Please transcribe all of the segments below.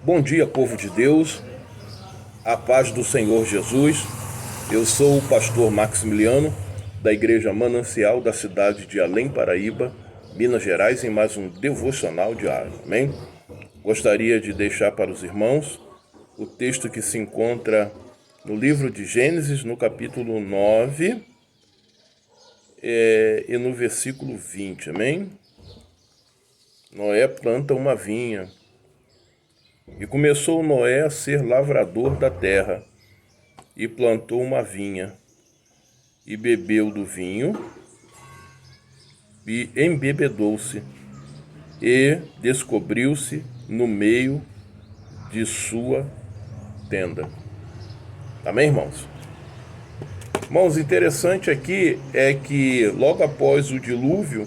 Bom dia, povo de Deus, a paz do Senhor Jesus. Eu sou o pastor Maximiliano, da Igreja Manancial da cidade de Além Paraíba, Minas Gerais, em mais um devocional diário. Amém? Gostaria de deixar para os irmãos o texto que se encontra no livro de Gênesis, no capítulo 9 e no versículo 20. Amém? Noé planta uma vinha. E começou Noé a ser lavrador da terra, e plantou uma vinha, e bebeu do vinho, e embebedou-se, e descobriu-se no meio de sua tenda. Amém, irmãos? Irmãos, interessante aqui é que logo após o dilúvio,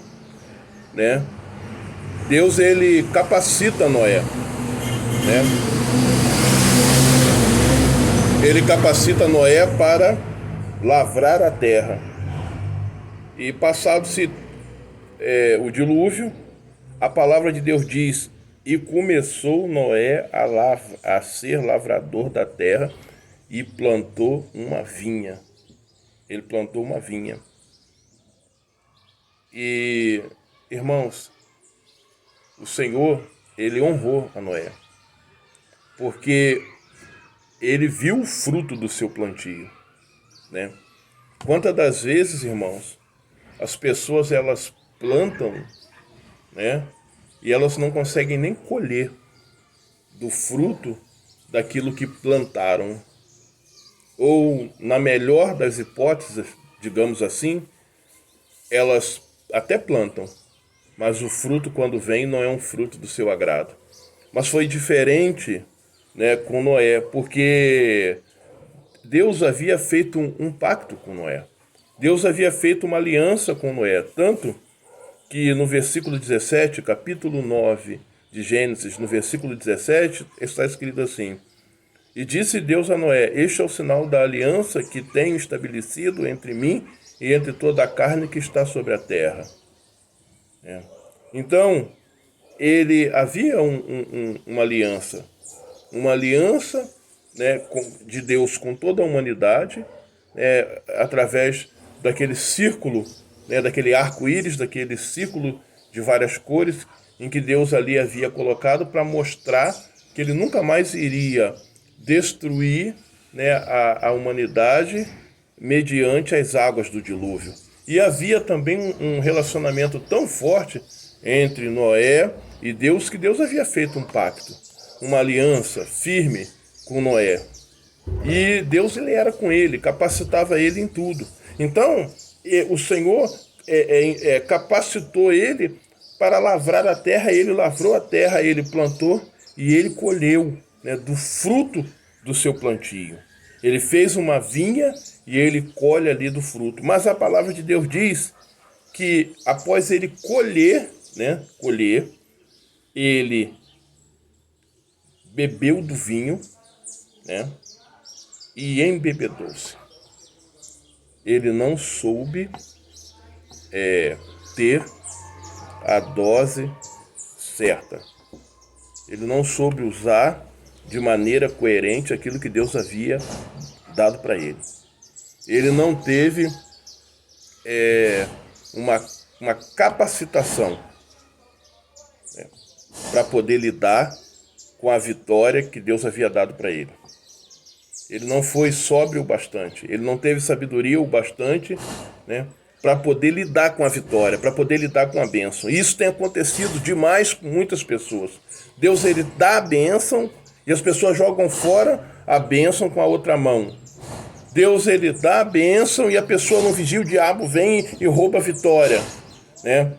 né, Deus ele capacita Noé, né? Ele capacita Noé para lavrar a terra. E passado-se o dilúvio, a palavra de Deus diz: e começou Noé a ser lavrador da terra e plantou uma vinha. Ele plantou uma vinha. E, irmãos, o Senhor, ele honrou a Noé, porque ele viu o fruto do seu plantio, né? Quantas das vezes, irmãos, as pessoas elas plantam, né? E elas não conseguem nem colher do fruto daquilo que plantaram. Ou, na melhor das hipóteses, digamos assim, elas até plantam, mas o fruto, quando vem, não é um fruto do seu agrado. Mas foi diferente, né, com Noé, porque Deus havia feito um pacto com Noé. Deus havia feito uma aliança com Noé, tanto que no versículo 17, capítulo 9 de Gênesis, no versículo 17, está escrito assim: e disse Deus a Noé: este é o sinal da aliança que tenho estabelecido entre mim e entre toda a carne que está sobre a terra. Então, ele havia uma aliança, né, de Deus com toda a humanidade, através daquele círculo, né, daquele arco-íris, daquele círculo de várias cores, em que Deus ali havia colocado para mostrar que ele nunca mais iria destruir, né, a humanidade mediante as águas do dilúvio. E havia também um relacionamento tão forte entre Noé e Deus, que Deus havia feito um pacto, uma aliança firme com Noé. E Deus ele era com ele, capacitava ele em tudo. Então, o Senhor capacitou ele para lavrar a terra. Ele lavrou a terra, ele plantou e ele colheu, né, do fruto do seu plantio. Ele fez uma vinha e ele colhe ali do fruto. Mas a palavra de Deus diz que após ele colher, ele bebeu do vinho, né, e embebedou-se. Ele não soube ter a dose certa. Ele não soube usar de maneira coerente aquilo que Deus havia dado para ele. Ele não teve uma capacitação, né, para poder lidar com a vitória que Deus havia dado para ele. Ele não foi sóbrio o bastante, ele não teve sabedoria o bastante, né, para poder lidar com a vitória, para poder lidar com a bênção. E isso tem acontecido demais com muitas pessoas. Deus ele dá a bênção e as pessoas jogam fora a bênção com a outra mão. Deus ele dá a bênção e a pessoa não vigia, o diabo vem e rouba a vitória, né?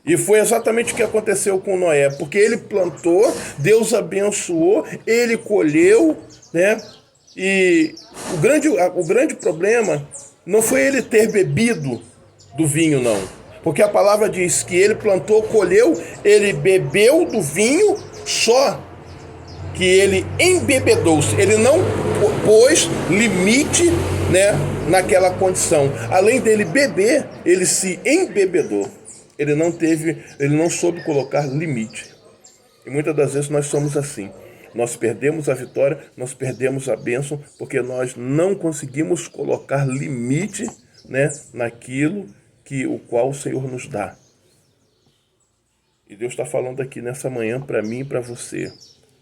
E foi exatamente o que aconteceu com Noé, porque ele plantou, Deus abençoou, ele colheu, né? E o grande problema não foi ele ter bebido do vinho, não. Porque a palavra diz que ele plantou, colheu, ele bebeu do vinho, só que ele embebedou-se. Ele não pôs limite, né, naquela condição. Além dele beber, ele se embebedou. Ele não soube colocar limite. E muitas das vezes nós somos assim. nós perdemos a vitória, nós perdemos a bênção, porque nós não conseguimos colocar limite, né, naquilo que o qual o Senhor nos dá. E Deus está falando aqui nessa manhã para mim e para você.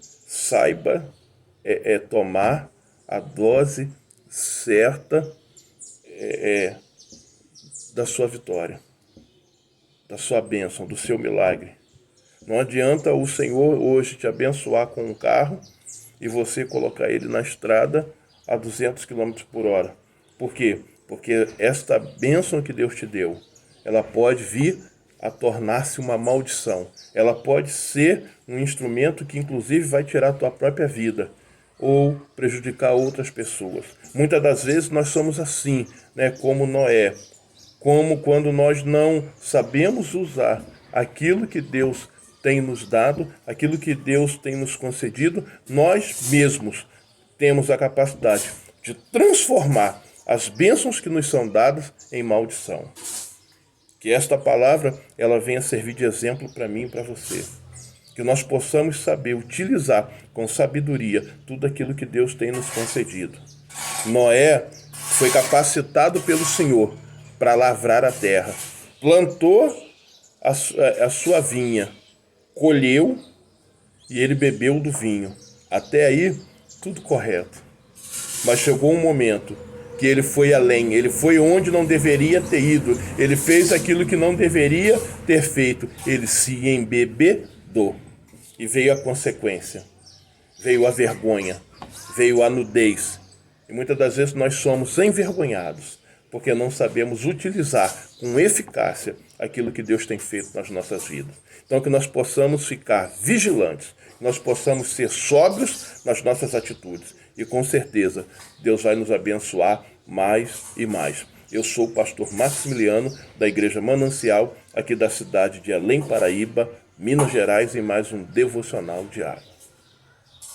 Saiba tomar a dose certa da sua vitória, da sua bênção, do seu milagre. Não adianta o Senhor hoje te abençoar com um carro e você colocar ele na estrada a 200 km por hora. Por quê? Porque esta bênção que Deus te deu, ela pode vir a tornar-se uma maldição. Ela pode ser um instrumento que inclusive vai tirar a tua própria vida ou prejudicar outras pessoas. Muitas das vezes nós somos assim, né, como Noé. Como quando nós não sabemos usar aquilo que Deus tem nos dado, aquilo que Deus tem nos concedido, nós mesmos temos a capacidade de transformar as bênçãos que nos são dadas em maldição. Que esta palavra ela venha servir de exemplo para mim e para você. Que nós possamos saber utilizar com sabedoria tudo aquilo que Deus tem nos concedido. Noé foi capacitado pelo Senhor para lavrar a terra. Plantou a sua vinha, colheu e ele bebeu do vinho. Até aí, tudo correto. Mas chegou um momento que ele foi além, ele foi onde não deveria ter ido, ele fez aquilo que não deveria ter feito, ele se embebedou. E veio a consequência, veio a vergonha, veio a nudez. E muitas das vezes nós somos envergonhados, porque não sabemos utilizar com eficácia aquilo que Deus tem feito nas nossas vidas. Então que nós possamos ficar vigilantes, nós possamos ser sóbrios nas nossas atitudes. E com certeza Deus vai nos abençoar mais e mais. Eu sou o pastor Maximiliano, da Igreja Manancial, aqui da cidade de Além Paraíba, Minas Gerais, em mais um Devocional Diário.